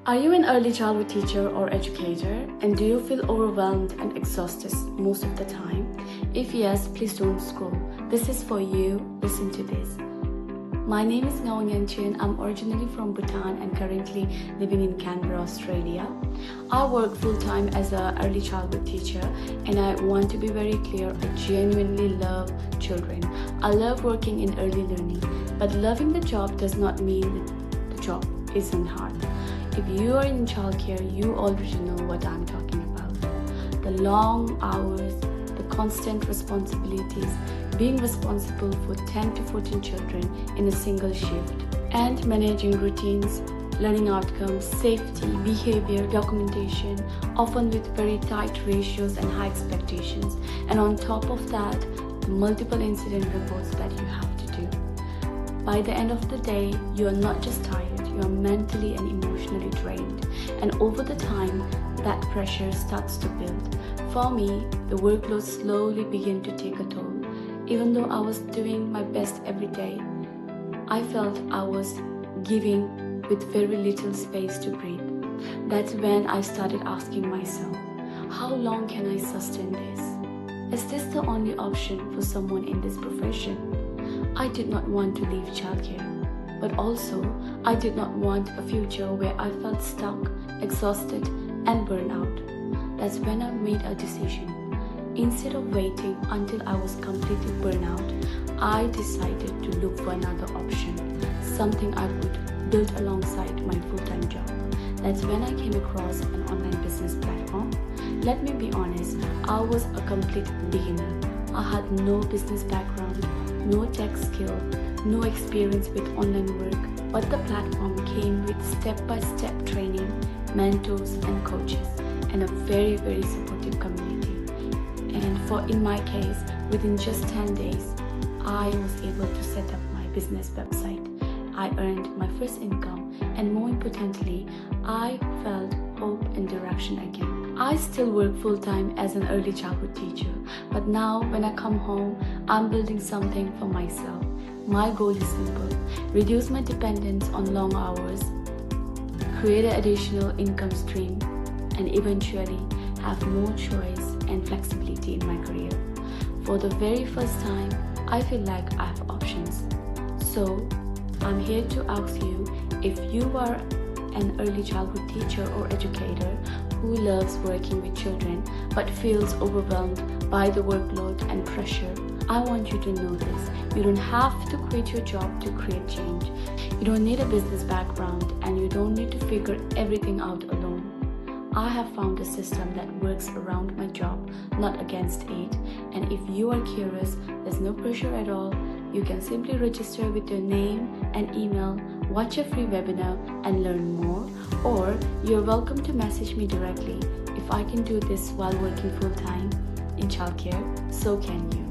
Are you an early childhood teacher or educator, and do you feel overwhelmed and exhausted most of the time? If yes, please don't scroll. This is for you. Listen to this. My name is Ngawang Yangchen. I'm originally from Bhutan and currently living in Canberra, Australia. I work full-time as an early childhood teacher, and I want to be very clear, I genuinely love children. I love working in early learning, but loving the job does not mean that the job isn't hard. If you are in childcare, you already know what I'm talking about. The long hours, the constant responsibilities, being responsible for 10 to 14 children in a single shift, and managing routines, learning outcomes, safety, behavior, documentation, often with very tight ratios and high expectations. And on top of that, the multiple incident reports that you have to do. By the end of the day, you are not just tired, you are mentally and emotionally drained. And over the time, that pressure starts to build. For me, the workload slowly began to take a toll. Even though I was doing my best every day, I felt I was giving with very little space to breathe. That's when I started asking myself, how long can I sustain this? Is this the only option for someone in this profession? I did not want to leave childcare, but also I did not want a future where I felt stuck, exhausted, and burned out. That's when I made a decision. Instead of waiting until I was completely burned out, I decided to look for another option, something I could build alongside my full-time job. That's when I came across an online business platform. Let me be honest, I was a complete beginner. I had no business background, no tech skill, no experience with online work, but the platform came with step-by-step training, mentors and coaches, and a very, very supportive community. And in my case, within just 10 days, I was able to set up my business website. I earned my first income, and more importantly, I felt hope and direction again. I still work full-time as an early childhood teacher, but now when I come home, I'm building something for myself. My goal is simple: reduce my dependence on long hours, create an additional income stream, and eventually have more choice and flexibility in my career. For the very first time, I feel like I have options. So, I'm here to ask you, if you are an early childhood teacher or educator who loves working with children but feels overwhelmed by the workload and pressure, I want you to know this. You don't have to quit your job to create change. You don't need a business background, and you don't need to figure everything out alone. I have found a system that works around my job, not against it. And if you are curious, there's no pressure at all. You can simply register with your name and email, watch a free webinar and learn more, or you're welcome to message me directly. If I can do this while working full-time in childcare, so can you.